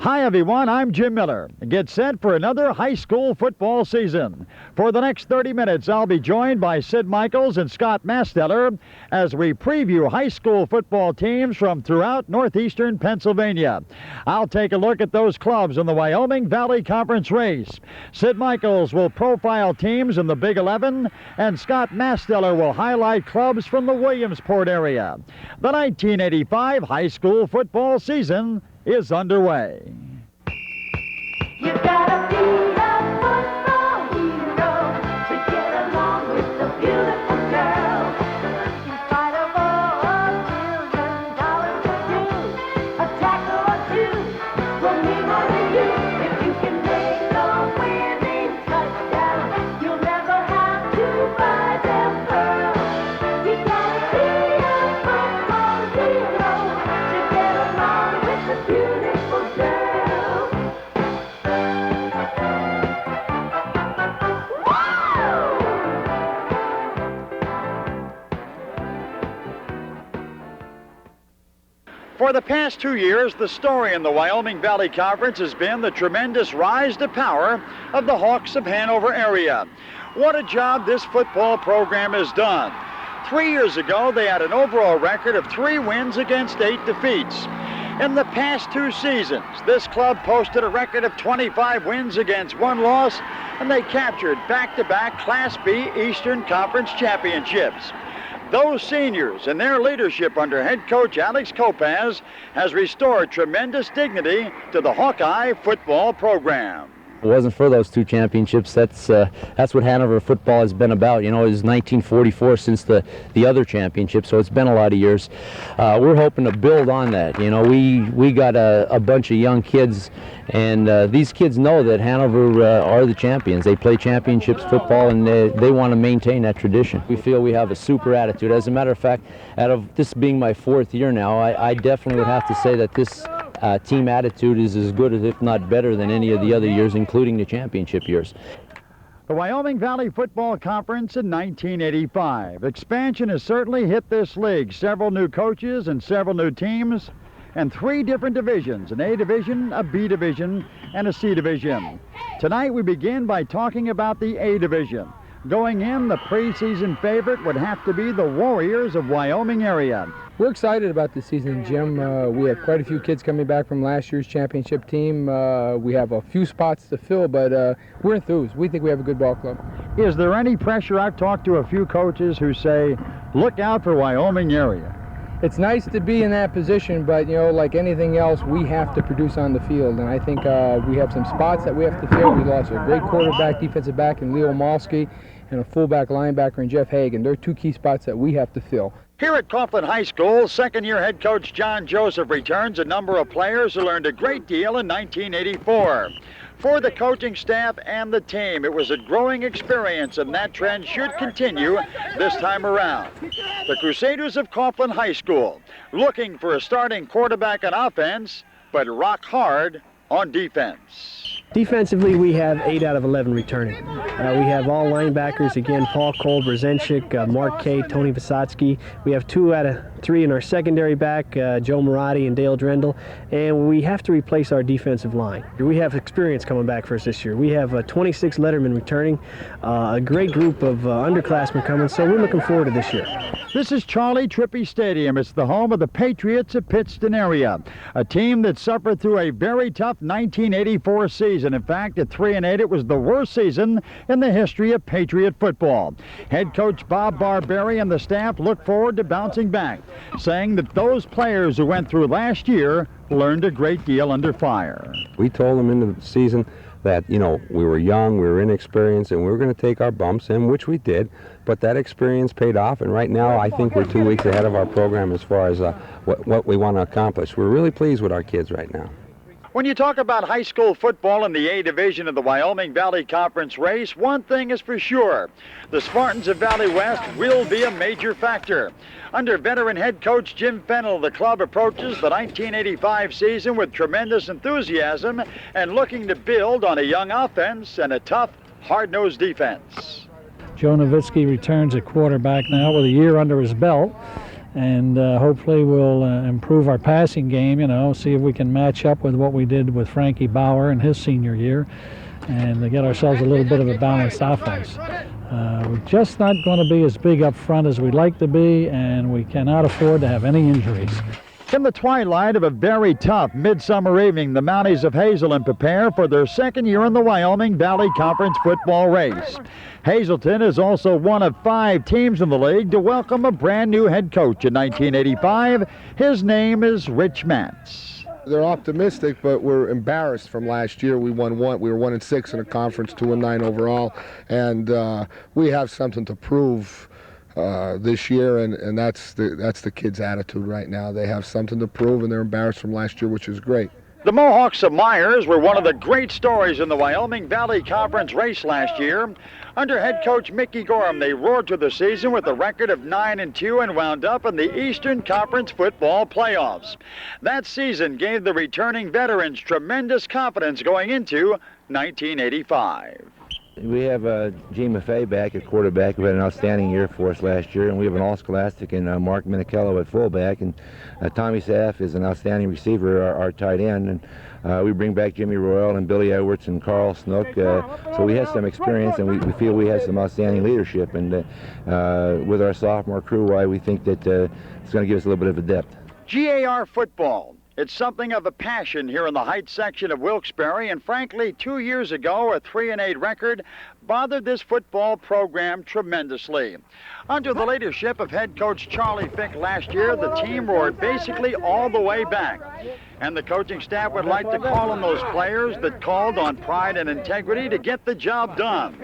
Hi everyone, I'm Jim Miller. Get set for another high school football season. For the next 30 minutes, I'll be joined by Sid Michaels and Scott Masteller as we preview high school football teams from throughout northeastern Pennsylvania. I'll take a look at those clubs in the Wyoming Valley Conference race. Sid Michaels will profile teams in the Big 11, and Scott Masteller will highlight clubs from the Williamsport area. The 1985 high school football season is underway. You gotta be a football hero to get along with the beautiful girl. In spite of all $1 million to do, a tackle or two will mean more to you. If you can make a winning touchdown, you'll never have to buy them pearls. You gotta be a football hero to get along with the beautiful girl. For the past 2 years, the story in the Wyoming Valley Conference has been the tremendous rise to power of the Hawks of Hanover area. What a job this football program has done. 3 years ago, they had an overall record of 3 wins against 8 defeats. In the past 2 seasons, this club posted a record of 25 wins against 1 loss, and they captured back-to-back Class B Eastern Conference championships. Those seniors and their leadership under head coach Alex Kopaz has restored tremendous dignity to the Hawkeye football program. If it wasn't for those 2 championships, that's what Hanover football has been about. You know, it was 1944 since the other championship, so it's been a lot of years. We're hoping to build on that. You know, we got a bunch of young kids, and these kids know that Hanover are the champions. They play championships football, and they want to maintain that tradition. We feel we have a super attitude. As a matter of fact, out of this being my 4th year now, I definitely would have to say that this team attitude is as good as, if not better, than any of the other years, including the championship years. The Wyoming Valley Football Conference in 1985. Expansion has certainly hit this league. Several new coaches and several new teams, and 3 different divisions, an A division, a B division, and a C division. Tonight we begin by talking about the A division. Going in, the preseason favorite would have to be the Warriors of Wyoming area. We're excited about this season, Jim. We have quite a few kids coming back from last year's championship team. We have a few spots to fill, but we're enthused. We think we have a good ball club. Is there any pressure? I've talked to a few coaches who say, look out for Wyoming area. It's nice to be in that position, but, you know, like anything else, we have to produce on the field. And I think we have some spots that we have to fill. We lost a great quarterback, defensive back in Leo Malski, and a fullback linebacker in Jeff Hagan. They're 2 key spots that we have to fill. Here at Coughlin High School, second-year head coach John Joseph returns a number of players who learned a great deal in 1984. For the coaching staff and the team, it was a growing experience, and that trend should continue this time around. The Crusaders of Coughlin High School, looking for a starting quarterback on offense, but rock hard on defense. Defensively, we have 8 out of 11 returning. We have all linebackers, again, Paul Cole, Brzezinczyk, Mark Kay, Tony Visotsky. We have 2 out of 3 in our secondary back, Joe Marotti and Dale Drendel. And we have to replace our defensive line. We have experience coming back for us this year. We have 26 lettermen returning, a great group of underclassmen coming, so we're looking forward to this year. This is Charlie Trippi Stadium. It's the home of the Patriots of Pittston area, a team that suffered through a very tough 1984 season. In fact, at 3-8, it was the worst season in the history of Patriot football. Head coach Bob Barberi and the staff look forward to bouncing back, saying that those players who went through last year learned a great deal under fire. We told them in the season that, you know, we were young, we were inexperienced, and we were going to take our bumps, and which we did, but that experience paid off, and right now I think we're 2 weeks ahead of our program as far as what we want to accomplish. We're really pleased with our kids right now. When you talk about high school football in the A division of the Wyoming Valley Conference race, one thing is for sure. The Spartans of Valley West will be a major factor. Under veteran head coach Jim Fennell, the club approaches the 1985 season with tremendous enthusiasm and looking to build on a young offense and a tough, hard-nosed defense. Joe Nowitzki returns at quarterback now with a year under his belt. and hopefully we'll improve our passing game, see if we can match up with what we did with Frankie Bauer in his senior year and get ourselves a little bit of a balanced offense. We're just not going to be as big up front as we'd like to be, and we cannot afford to have any injuries. In the twilight of a very tough midsummer evening, the Mounties of Hazelton prepare for their second year in the Wyoming Valley Conference football race. Hazelton is also one of 5 teams in the league to welcome a brand new head coach in 1985. His name is Rich Matz. They're optimistic, but we're embarrassed from last year. We were 1-6 in the conference, 2-9 overall, and we have something to prove this year, and that's the kids' attitude right now. They have something to prove, and they're embarrassed from last year, which is great. The Mohawks of Myers were one of the great stories in the Wyoming Valley Conference race last year. Under head coach Mickey Gorham, they roared through the season with a record of 9-2 and wound up in the Eastern Conference football playoffs. That season gave the returning veterans tremendous confidence going into 1985. We have Gene Maffei back at quarterback, who had an outstanding year for us last year, and we have an all-scholastic in Mark Minichello at fullback, and Tommy Saff is an outstanding receiver, our tight end, and we bring back Jimmy Royal and Billy Edwards and Carl Snook, so we have some experience, and we feel we have some outstanding leadership, and with our sophomore crew, we think that it's going to give us a little bit of a depth. GAR football. It's something of a passion here in the Heights section of Wilkes-Barre, and frankly, 2 years ago, a 3-8 record bothered this football program tremendously. Under the leadership of head coach Charlie Fick last year, the team roared basically all the way back. And the coaching staff would like to call on those players that called on pride and integrity to get the job done.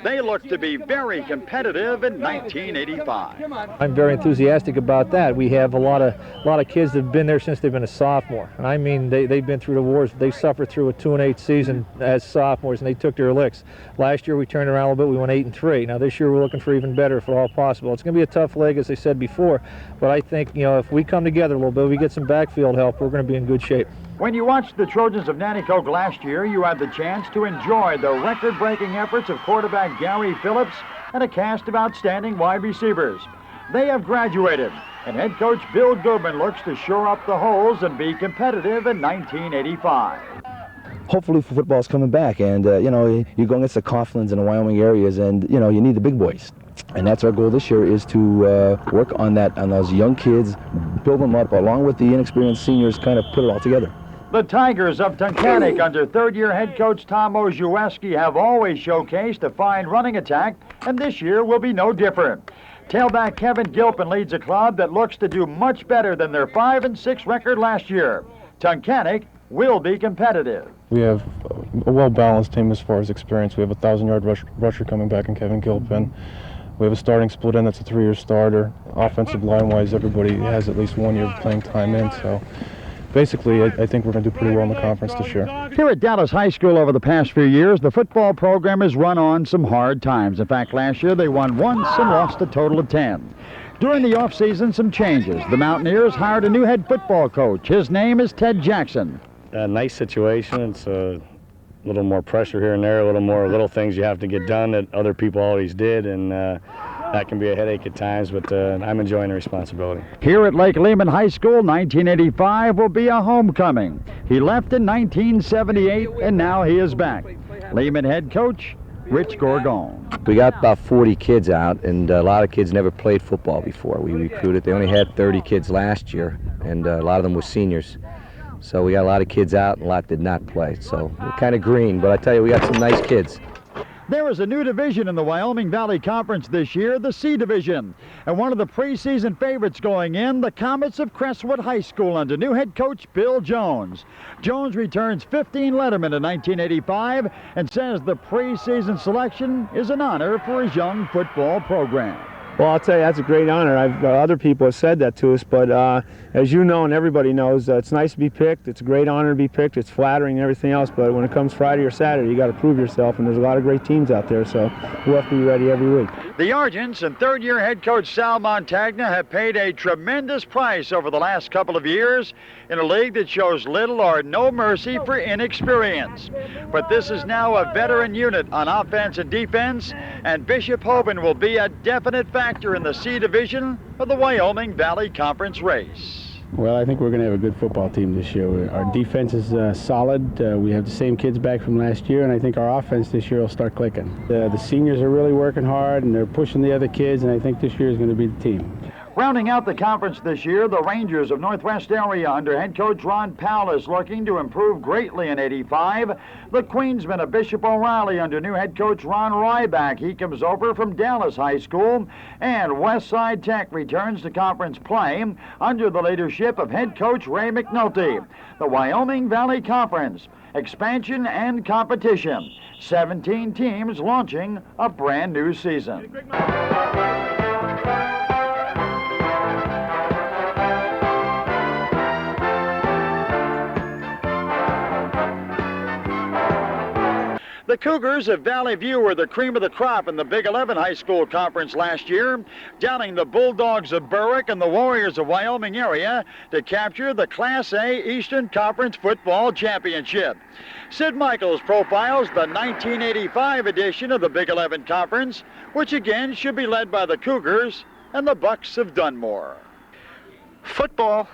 They look to be very competitive in 1985. I'm very enthusiastic about that. We have a lot of kids that have been there since they've been a sophomore. And I mean, they've been through the wars. They suffered through a 2-8 season as sophomores, and they took their licks. Last year we turned around a little bit. We went 8-3. Now this year we're looking for even better if at all possible. It's going to be a tough leg, as I said before, but I think if we come together a little bit, we get some backfield help, we're going to be in good shape. When you watched the Trojans of Nanticoke last year, you had the chance to enjoy the record-breaking efforts of quarterback Gary Phillips and a cast of outstanding wide receivers. They have graduated, and head coach Bill Goodman looks to shore up the holes and be competitive in 1985. Hopefully football's coming back, and you go against the Coughlins and the Wyoming areas, and you need the big boys. And that's our goal this year, is to work on those young kids, build them up, along with the inexperienced seniors, kind of put it all together. The Tigers of Tunkhannock under third-year head coach Tom Oziewski have always showcased a fine running attack, and this year will be no different. Tailback Kevin Gilpin leads a club that looks to do much better than their 5-6 record last year. Tunkhannock will be competitive. We have a well-balanced team as far as experience. We have a 1,000-yard rusher coming back in Kevin Gilpin. We have a starting split end that's a 3-year starter. Offensive line-wise, everybody has at least 1 year of playing time in, so basically I think we're going to do pretty well in the conference this year. Here at Dallas High School over the past few years, the football program has run on some hard times. In fact, last year they won once and lost a total of 10. During the offseason, some changes. The Mountaineers hired a new head football coach. His name is Ted Jackson. A nice situation. It's a little more pressure here and there, a little more little things you have to get done that other people always did, and that can be a headache at times, but I'm enjoying the responsibility. Here at Lake Lehman High School, 1985 will be a homecoming. He left in 1978, and now he is back. Lehman head coach Rich Gorgon. We got about 40 kids out, and a lot of kids never played football before. We recruited. They only had 30 kids last year, and a lot of them were seniors. So we got a lot of kids out, and a lot did not play. So we're kind of green, but I tell you, we got some nice kids. There is a new division in the Wyoming Valley Conference this year, the C Division. And one of the preseason favorites going in, the Comets of Crestwood High School under new head coach Bill Jones. Jones returns 15 lettermen in 1985 and says the preseason selection is an honor for his young football program. Well, I'll tell you, that's a great honor. Other people have said that to us, but as you know and everybody knows, it's nice to be picked. It's a great honor to be picked. It's flattering and everything else, but when it comes Friday or Saturday, you got to prove yourself, and there's a lot of great teams out there, so we'll have to be ready every week. The Argents and third-year head coach Sal Montagna have paid a tremendous price over the last couple of years in a league that shows little or no mercy for inexperience. But this is now a veteran unit on offense and defense, and Bishop Hoban will be a definite factor factor in the C division of the Wyoming Valley Conference race. Well, I think we're going to have a good football team this year. Our defense is solid. We have the same kids back from last year, and I think our offense this year will start clicking. The seniors are really working hard, and they're pushing the other kids, and I think this year is going to be the team. Rounding out the conference this year, the Rangers of Northwest Area under head coach Ron Powell is looking to improve greatly in '85. The Queensmen of Bishop O'Reilly under new head coach Ron Ryback. He comes over from Dallas High School. And Westside Tech returns to conference play under the leadership of head coach Ray McNulty. The Wyoming Valley Conference, expansion and competition. 17 teams launching a brand new season. The Cougars of Valley View were the cream of the crop in the Big 11 High School Conference last year, downing the Bulldogs of Berwick and the Warriors of Wyoming area to capture the Class A Eastern Conference Football Championship. Sid Michaels profiles the 1985 edition of the Big 11 Conference, which again should be led by the Cougars and the Bucks of Dunmore. Football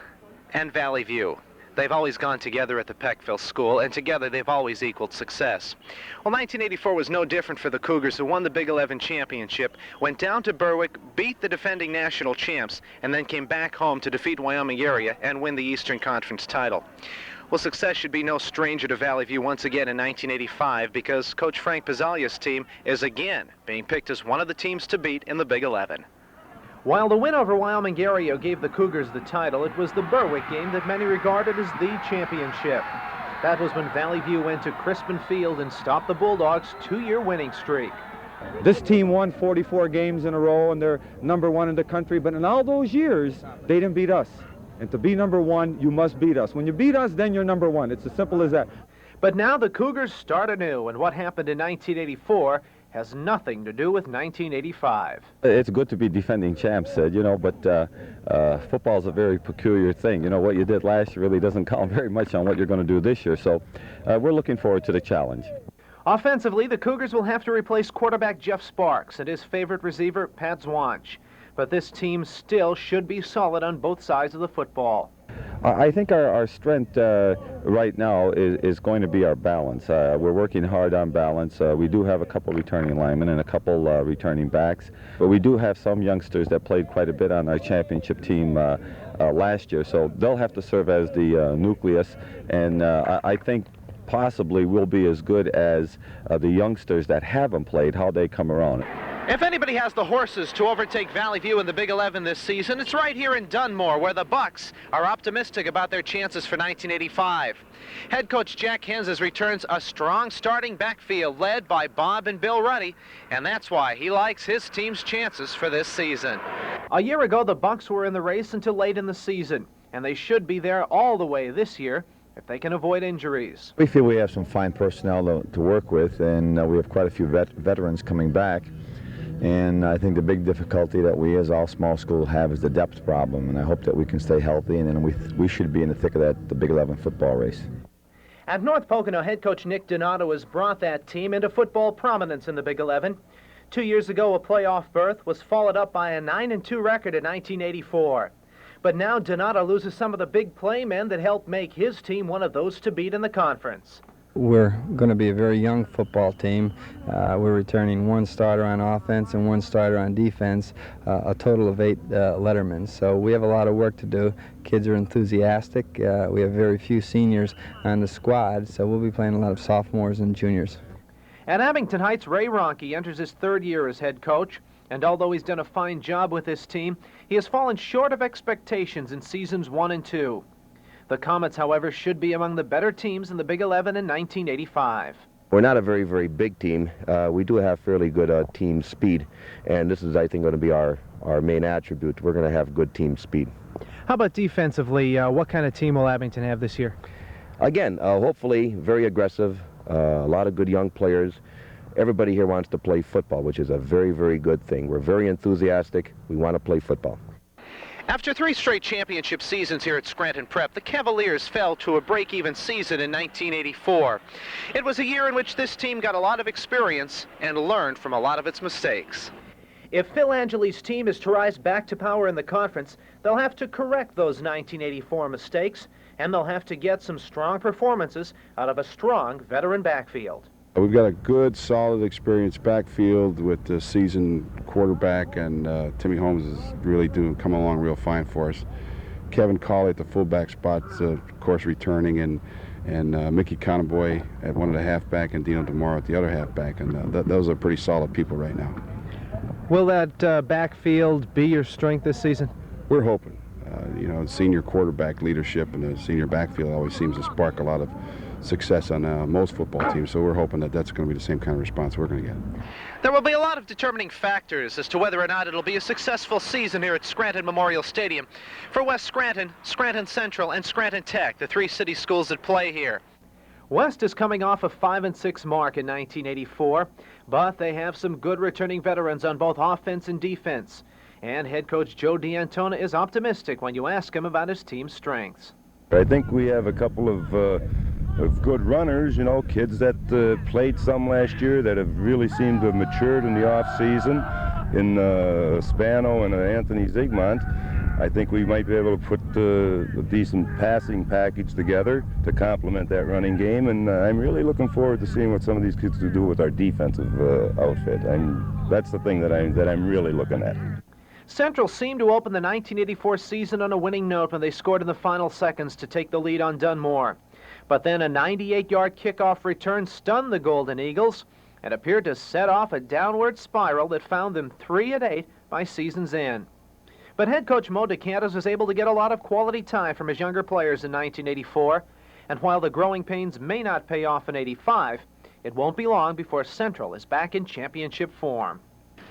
and Valley View. They've always gone together at the Peckville School, and together they've always equaled success. Well, 1984 was no different for the Cougars, who won the Big 11 championship, went down to Berwick, beat the defending national champs, and then came back home to defeat Wyoming area and win the Eastern Conference title. Well, success should be no stranger to Valley View once again in 1985, because Coach Frank Pizzalia's team is again being picked as one of the teams to beat in the Big 11. While the win over Wyoming area gave the Cougars the title, it was the Berwick game that many regarded as the championship. That was when Valley View went to Crispin Field and stopped the Bulldogs' 2-year winning streak. This team won 44 games in a row, and they're #1 in the country, but in all those years, they didn't beat us. And to be #1, you must beat us. When you beat us, then you're #1. It's as simple as that. But now the Cougars start anew, and what happened in 1984 has nothing to do with 1985. It's good to be defending champs, you know, but football is a very peculiar thing. You know, what you did last year really doesn't count very much on what you're going to do this year, so we're looking forward to the challenge. Offensively, the Cougars will have to replace quarterback Jeff Sparks and his favorite receiver, Pat Zwanch. But this team still should be solid on both sides of the football. I think our strength right now is going to be our balance. We're working hard on balance. We do have a couple returning linemen and a couple returning backs, but we do have some youngsters that played quite a bit on our championship team last year, so they'll have to serve as the nucleus, and I think possibly we'll be as good as the youngsters that haven't played, how they come around. If anybody has the horses to overtake Valley View in the Big 11 this season, it's right here in Dunmore, where the Bucks are optimistic about their chances for 1985. Head coach Jack Henzes returns a strong starting backfield led by Bob and Bill Ruddy, and that's why he likes his team's chances for this season. A year ago, the Bucks were in the race until late in the season, and they should be there all the way this year if they can avoid injuries. We feel we have some fine personnel to work with, and we have quite a few veterans coming back. And I think the big difficulty that we as all small schools have is the depth problem, and I hope that we can stay healthy, and then we should be in the thick of the Big 11 football race. At North Pocono, head coach Nick Donato has brought that team into football prominence in the Big 11. 2 years ago, a playoff berth was followed up by a 9-2 record in 1984. But now Donato loses some of the big play men that helped make his team one of those to beat in the conference. We're going to be a very young football team. We're returning one starter on offense and one starter on defense, a total of 8 lettermen. So we have a lot of work to do. Kids are enthusiastic. We have very few seniors on the squad, so we'll be playing a lot of sophomores and juniors. At Abington Heights, Ray Ronke enters his 3rd year as head coach, and although he's done a fine job with this team, he has fallen short of expectations in seasons 1 and 2. The Comets, however, should be among the better teams in the Big 11 in 1985. We're not a very, very big team. We do have fairly good team speed, and this is, I think, going to be our main attribute. We're going to have good team speed. How about defensively? What kind of team will Abington have this year? Again, hopefully very aggressive, a lot of good young players. Everybody here wants to play football, which is a very, very good thing. We're very enthusiastic. We want to play football. After 3 straight championship seasons here at Scranton Prep, the Cavaliers fell to a break-even season in 1984. It was a year in which this team got a lot of experience and learned from a lot of its mistakes. If Phil Angeli's team is to rise back to power in the conference, they'll have to correct those 1984 mistakes, and they'll have to get some strong performances out of a strong veteran backfield. We've got a good, solid, experienced backfield with the seasoned quarterback, and Timmy Holmes is really coming along real fine for us. Kevin Colley at the fullback spot, of course, returning, and Mickey Conboy at one of the halfback, and Dino DeMauro at the other halfback, and those are pretty solid people right now. Will that backfield be your strength this season? We're hoping. You know, senior quarterback leadership and the senior backfield always seems to spark a lot of success on most football teams, so we're hoping that that's going to be the same kind of response we're going to get. There will be a lot of determining factors as to whether or not it'll be a successful season here at Scranton Memorial Stadium. For West Scranton, Scranton Central, and Scranton Tech, the three city schools that play here. West is coming off a 5-6 mark in 1984, but they have some good returning veterans on both offense and defense. And head coach Joe D'Antona is optimistic when you ask him about his team's strengths. I think we have a couple of good runners, you know, kids that played some last year that have really seemed to have matured in the off-season in Spano and Anthony Zigmont. I think we might be able to put a decent passing package together to complement that running game, and I'm really looking forward to seeing what some of these kids will do with our defensive outfit. That's the thing that I'm really looking at. Central seemed to open the 1984 season on a winning note when they scored in the final seconds to take the lead on Dunmore. But then a 98-yard kickoff return stunned the Golden Eagles and appeared to set off a downward spiral that found them 3-8 by season's end. But head coach Mo DeCantos was able to get a lot of quality time from his younger players in 1984, and while the growing pains may not pay off in 85, it won't be long before Central is back in championship form.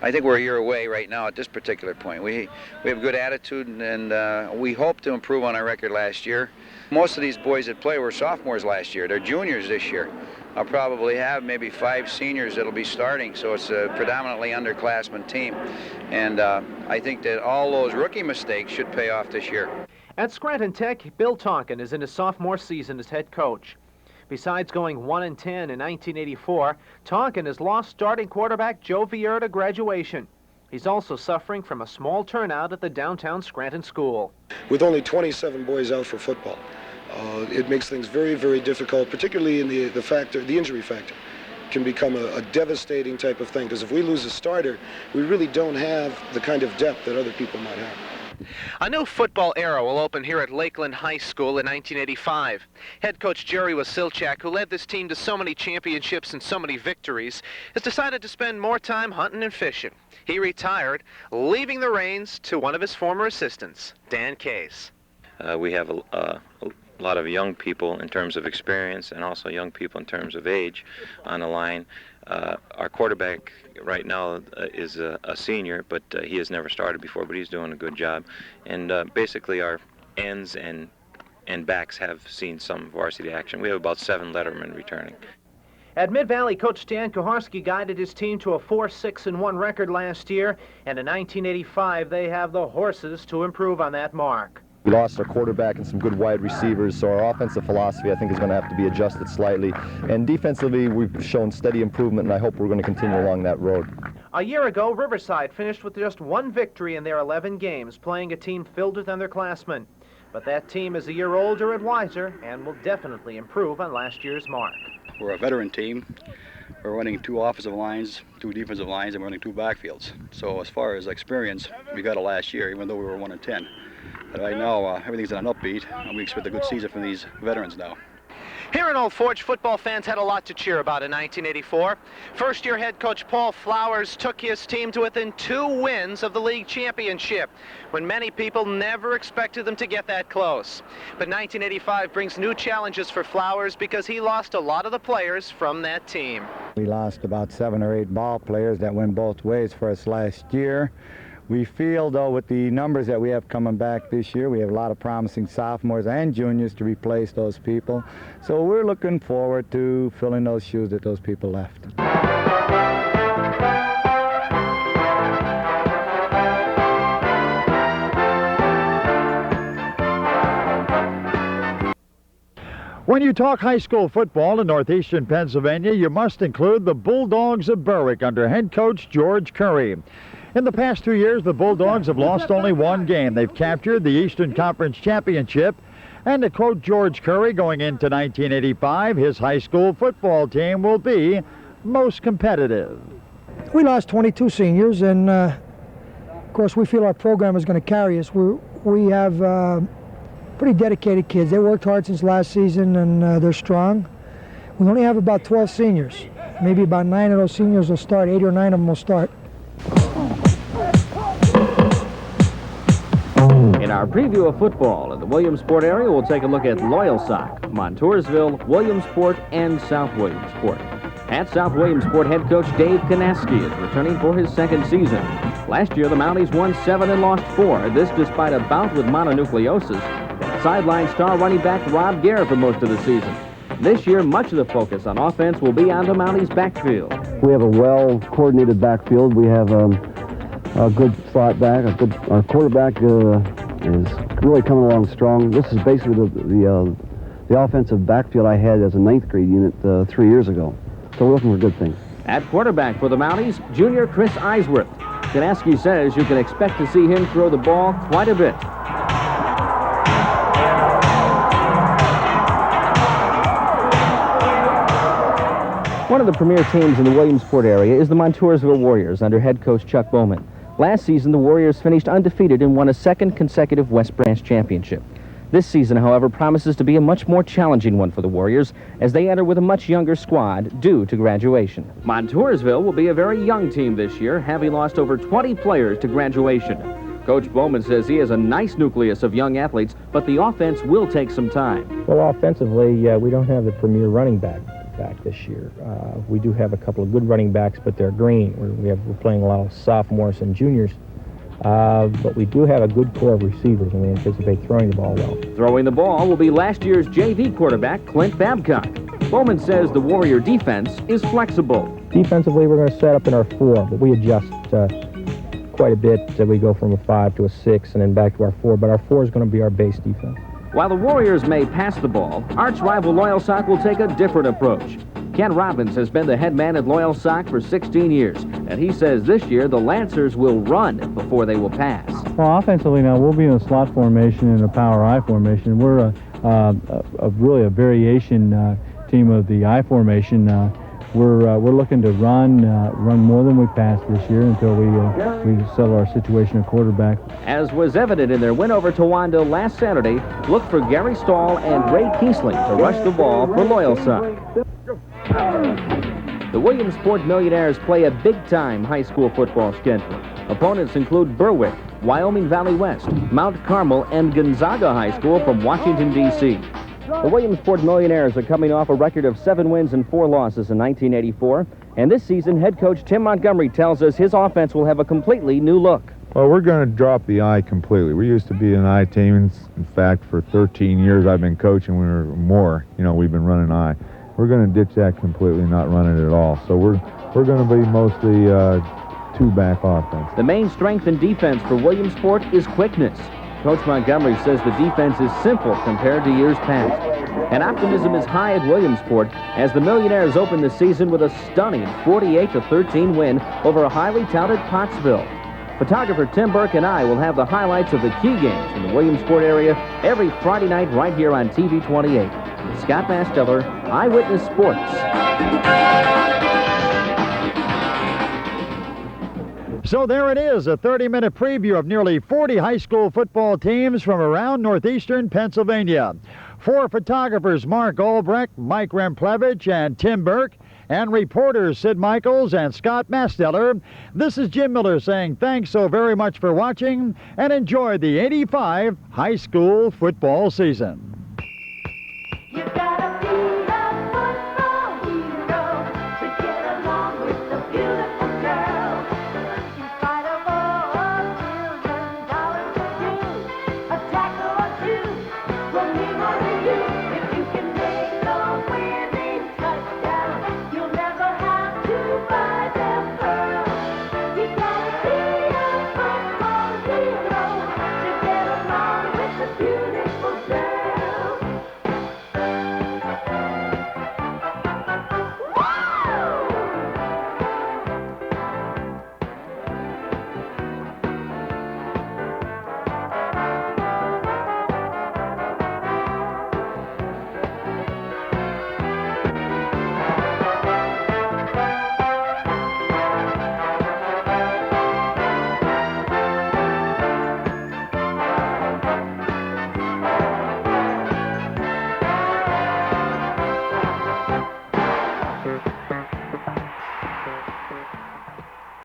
I think we're a year away right now at this particular point. We have good attitude, and we hope to improve on our record last year. Most of these boys that play were sophomores last year. They're juniors this year. I'll probably have maybe 5 seniors that'll be starting, so it's a predominantly underclassmen team. And I think that all those rookie mistakes should pay off this year. At Scranton Tech, Bill Tonkin is in his sophomore season as head coach. Besides going 1-10 in 1984, Tonkin has lost starting quarterback Joe Vieira to graduation. He's also suffering from a small turnout at the downtown Scranton school. With only 27 boys out for football, it makes things very, very difficult, particularly in the injury factor. Can become a devastating type of thing, because if we lose a starter, we really don't have the kind of depth that other people might have. A new football era will open here at Lakeland High School in 1985. Head coach Jerry Wasilchak, who led this team to so many championships and so many victories, has decided to spend more time hunting and fishing. He retired, leaving the reins to one of his former assistants, Dan Case. We have a lot of young people in terms of experience and also young people in terms of age on the line. Our quarterback right now is a senior, but he has never started before, but he's doing a good job. And basically our ends and backs have seen some varsity action. We have about 7 lettermen returning. At Mid-Valley, Coach Stan Kuharski guided his team to a 4-6-1 record last year, and in 1985 they have the horses to improve on that mark. We lost our quarterback and some good wide receivers, so our offensive philosophy, I think, is going to have to be adjusted slightly. And defensively, we've shown steady improvement, and I hope we're going to continue along that road. A year ago, Riverside finished with just 1 victory in their 11 games, playing a team filled with underclassmen. But that team is a year older and wiser and will definitely improve on last year's mark. We're a veteran team. We're running 2 offensive lines, 2 defensive lines, and we're running 2 backfields. So as far as experience, we got it last year, even though we were 1-10. But right now, everything's on an upbeat, and we expect a good season from these veterans now. Here in Old Forge, football fans had a lot to cheer about in 1984. First-year head coach Paul Flowers took his team to within 2 wins of the league championship, when many people never expected them to get that close. But 1985 brings new challenges for Flowers because he lost a lot of the players from that team. We lost about 7 or 8 ball players that went both ways for us last year. We feel, though, with the numbers that we have coming back this year, we have a lot of promising sophomores and juniors to replace those people. So we're looking forward to filling those shoes that those people left. When you talk high school football in northeastern Pennsylvania, you must include the Bulldogs of Berwick under head coach George Curry. In the past 2 years, the Bulldogs have lost only one game. They've captured the Eastern Conference Championship. And to quote George Curry, going into 1985, his high school football team will be most competitive. We lost 22 seniors, and of course we feel our program is going to carry us. We have pretty dedicated kids. They worked hard since last season, and they're strong. We only have about 12 seniors. Maybe about 9 of those seniors will start, 8 or 9 of them will start. In our preview of football in the Williamsport area, we'll take a look at Loyalsock, Montoursville, Williamsport, and South Williamsport. At South Williamsport, head coach Dave Kanaski is returning for his second season. Last year, the Mounties won 7 and lost 4. This despite a bout with mononucleosis that sidelined star running back Rob Gare for most of the season. This year, much of the focus on offense will be on the Mounties' backfield. We have a well-coordinated backfield. We have a good slot back. Our quarterback is really coming along strong. This is basically the offensive backfield I had as a 9th grade unit 3 years ago. So we're looking for good things. At quarterback for the Mounties, junior Chris Eisworth. Kanaski says you can expect to see him throw the ball quite a bit. One of the premier teams in the Williamsport area is the Montoursville Warriors under head coach Chuck Bowman. Last season, the Warriors finished undefeated and won a second consecutive West Branch championship. This season, however, promises to be a much more challenging one for the Warriors as they enter with a much younger squad due to graduation. Montoursville will be a very young team this year, having lost over 20 players to graduation. Coach Bowman says he has a nice nucleus of young athletes, but the offense will take some time. Well, offensively, we don't have the premier running back this year. We do have a couple of good running backs, but they're green. We're playing a lot of sophomores and juniors. But we do have a good core of receivers, and we anticipate throwing the ball well. Throwing the ball will be last year's JV quarterback, Clint Babcock. Bowman says the Warrior defense is flexible. Defensively, we're going to set up in our 4, but we adjust quite a bit. We go from a 5 to a 6 and then back to our 4, but our 4 is going to be our base defense. While the Warriors may pass the ball, arch-rival Loyalsock will take a different approach. Ken Robbins has been the head man at Loyalsock for 16 years, and he says this year the Lancers will run before they will pass. Well, offensively now, we'll be in a slot formation and a power I formation. We're really a variation team of the I formation. We're looking to run more than we passed this year until we settle our situation at quarterback. As was evident in their win over Towanda last Saturday, look for Gary Stahl and Ray Kiesling to rush the ball for Loyalsock. The Williamsport Millionaires play a big-time high school football schedule. Opponents include Berwick, Wyoming Valley West, Mount Carmel, and Gonzaga High School from Washington, D.C. The Williamsport Millionaires are coming off a record of 7 wins and 4 losses in 1984, and this season head coach Tim Montgomery tells us his offense will have a completely new look. Well, we're going to drop the I completely. We used to be an I team. In fact, for 13 years I've been coaching. We've been running I. We're going to ditch that completely, not run it at all. So we're going to be mostly 2-back offense. The main strength in defense for Williamsport is quickness. Coach Montgomery says the defense is simple compared to years past. And optimism is high at Williamsport as the Millionaires open the season with a stunning 48-13 win over a highly touted Pottsville. Photographer Tim Burke and I will have the highlights of the key games in the Williamsport area every Friday night right here on TV-28. Scott Masteller, Eyewitness Sports. So there it is, a 30-minute preview of nearly 40 high school football teams from around northeastern Pennsylvania. 4 photographers, Mark Albrecht, Mike Remplevich, and Tim Burke, and reporters Sid Michaels and Scott Masteller. This is Jim Miller saying thanks so very much for watching and enjoy the '85 high school football season.